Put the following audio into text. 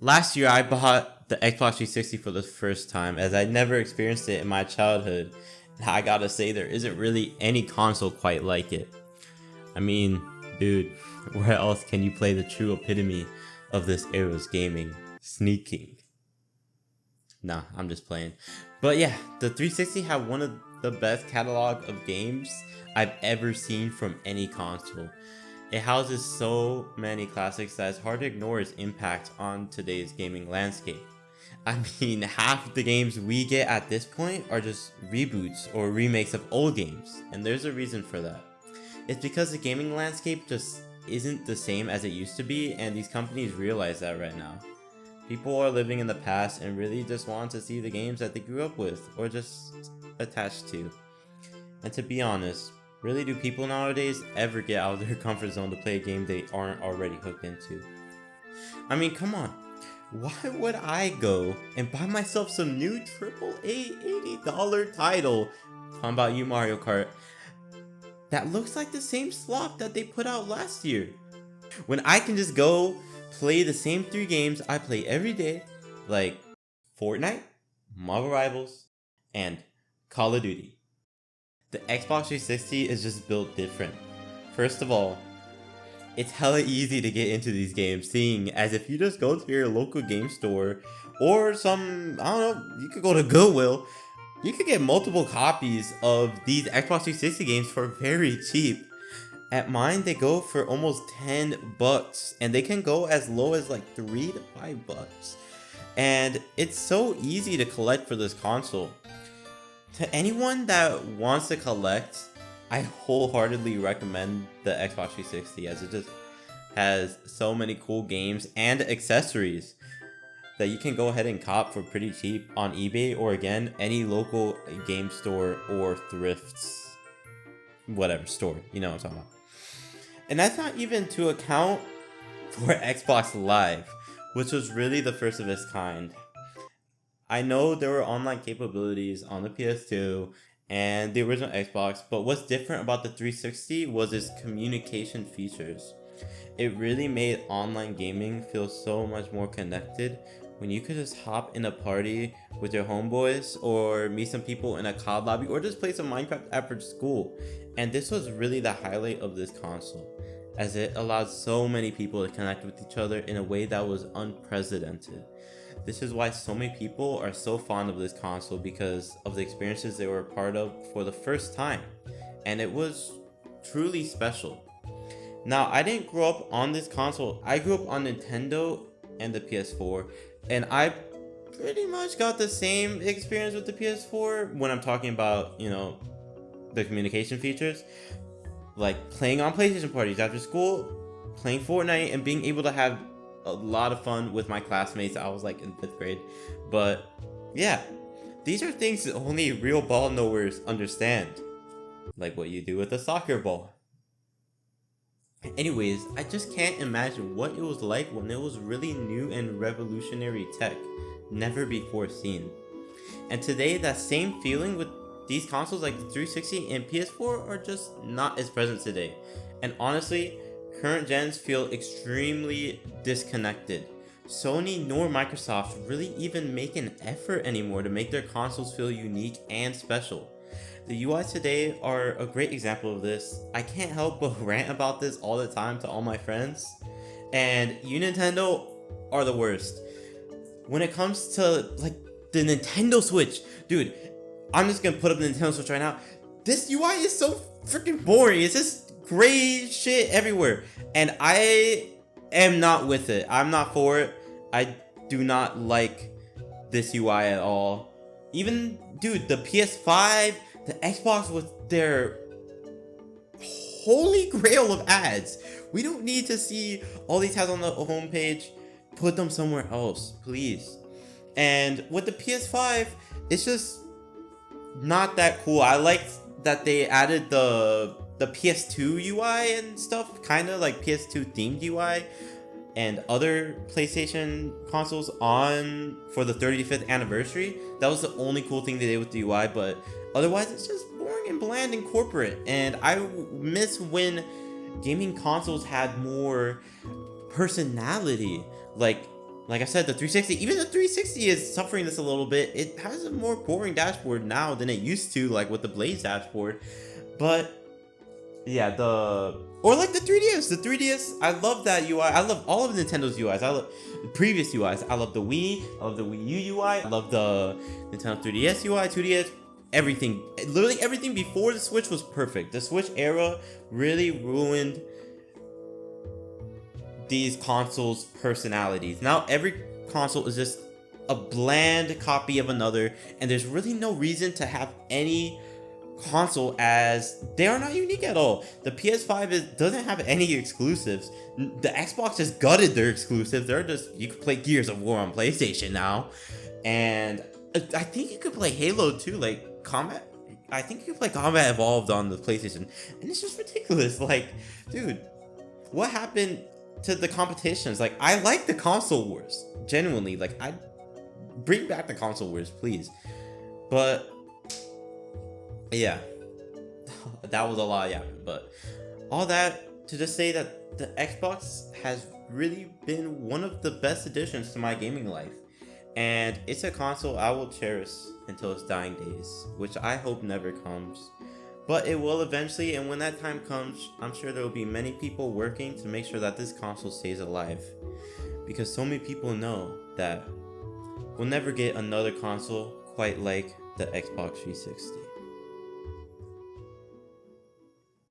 Last year, I bought the Xbox 360 for the first time, as I never experienced it in my childhood. And I gotta say, there isn't really any console quite like it. I mean, dude, where else can you play the true epitome of this era's gaming? Sneaking. Nah, I'm just playing. But yeah, the 360 had one of the best catalog of games I've ever seen from any console. It houses so many classics that it's hard to ignore its impact on today's gaming landscape. I mean, half the games we get at this point are just reboots or remakes of old games, and there's a reason for that. It's because the gaming landscape just isn't the same as it used to be, and these companies realize that right now. People are living in the past and really just want to see the games that they grew up with or just attached to. And to be honest, really do people nowadays ever get out of their comfort zone to play a game they aren't already hooked into? I mean, come on. Why would I go and buy myself some new AAA $80 title? Talking about you, Mario Kart. That looks like the same slop that they put out last year. When I can just go play the same 3 games I play every day, like Fortnite, Marvel Rivals, and Call of Duty. The Xbox 360 is just built different. First of all, it's hella easy to get into these games, seeing as if you just go to your local game store or some, I don't know, you could go to Goodwill, you could get multiple copies of these Xbox 360 games for very cheap. At mine, they go for almost $10, and they can go as low as like $3 to $5. And it's so easy to collect for this console. To anyone that wants to collect, I wholeheartedly recommend the Xbox 360, as it just has so many cool games and accessories that you can go ahead and cop for pretty cheap on eBay or, again, any local game store or thrifts, whatever store, you know what I'm talking about. And that's not even to account for Xbox Live, which was really the first of its kind. I know there were online capabilities on the PS2 and the original Xbox, but what's different about the 360 was its communication features. It really made online gaming feel so much more connected when you could just hop in a party with your homeboys or meet some people in a COD lobby or just play some Minecraft after school. And this was really the highlight of this console, as it allowed so many people to connect with each other in a way that was unprecedented. This is why so many people are so fond of this console, because of the experiences they were a part of for the first time. And it was truly special. Now, I didn't grow up on this console. I grew up on Nintendo and the PS4. And I pretty much got the same experience with the PS4 when I'm talking about, you know, the communication features. Like playing on PlayStation parties after school, playing Fortnite, and being able to have a lot of fun with my classmates. I was like in 5th grade. But yeah, these are things that only real ball knowers understand. Like what you do with a soccer ball. Anyways, I just can't imagine what it was like when it was really new and revolutionary tech, never before seen. And today, that same feeling with these consoles like the 360 and PS4 are just not as present today. And honestly, current gens feel extremely disconnected. Sony nor Microsoft really even make an effort anymore to make their consoles feel unique and special. The UIs today are a great example of this. I can't help but rant about this all the time to all my friends. And you Nintendo are the worst. When it comes to like the Nintendo Switch, dude, I'm just gonna put up the Nintendo Switch right now. This UI is so freaking boring. It's just gray shit everywhere. And I am not with it. I'm not for it. I do not like this UI at all. Even, dude, the PS5, the Xbox with their holy grail of ads. We don't need to see all these ads on the homepage. Put them somewhere else, please. And with the PS5, it's just not that cool. I liked that they added the PS2 UI and stuff, kind of like PS2 themed UI and other PlayStation consoles on for the 35th anniversary. That was the only cool thing they did with the UI, but otherwise it's just boring and bland and corporate. And I miss when gaming consoles had more personality. Like Like I said, the 360, even the 360 is suffering this a little bit. It has a more boring dashboard now than it used to, like with the Blaze dashboard. But yeah, or like the 3DS. The 3DS, I love that UI. I love all of Nintendo's UIs. I love the previous UIs. I love the Wii. I love the Wii U UI. I love the Nintendo 3DS UI, 2DS, everything. Literally everything before the Switch was perfect. The Switch era really ruined these consoles' personalities. Now every console is just a bland copy of another, and there's really no reason to have any console, as they are not unique at all. The PS5 doesn't have any exclusives. The Xbox just gutted their exclusives. They're just, you can play Gears of War on PlayStation now, and I think you could play Halo too, like Combat. I think you could play Combat Evolved on the PlayStation, and it's just ridiculous. Like, dude, what happened to the competitions? Like, I like the console wars, genuinely. Like, I bring back the console wars, please. But yeah, that was a lot, yeah. But all that to just say that the Xbox has really been one of the best additions to my gaming life, and it's a console I will cherish until its dying days, which I hope never comes. But it will eventually, and when that time comes, I'm sure there will be many people working to make sure that this console stays alive. Because so many people know that we'll never get another console quite like the Xbox 360.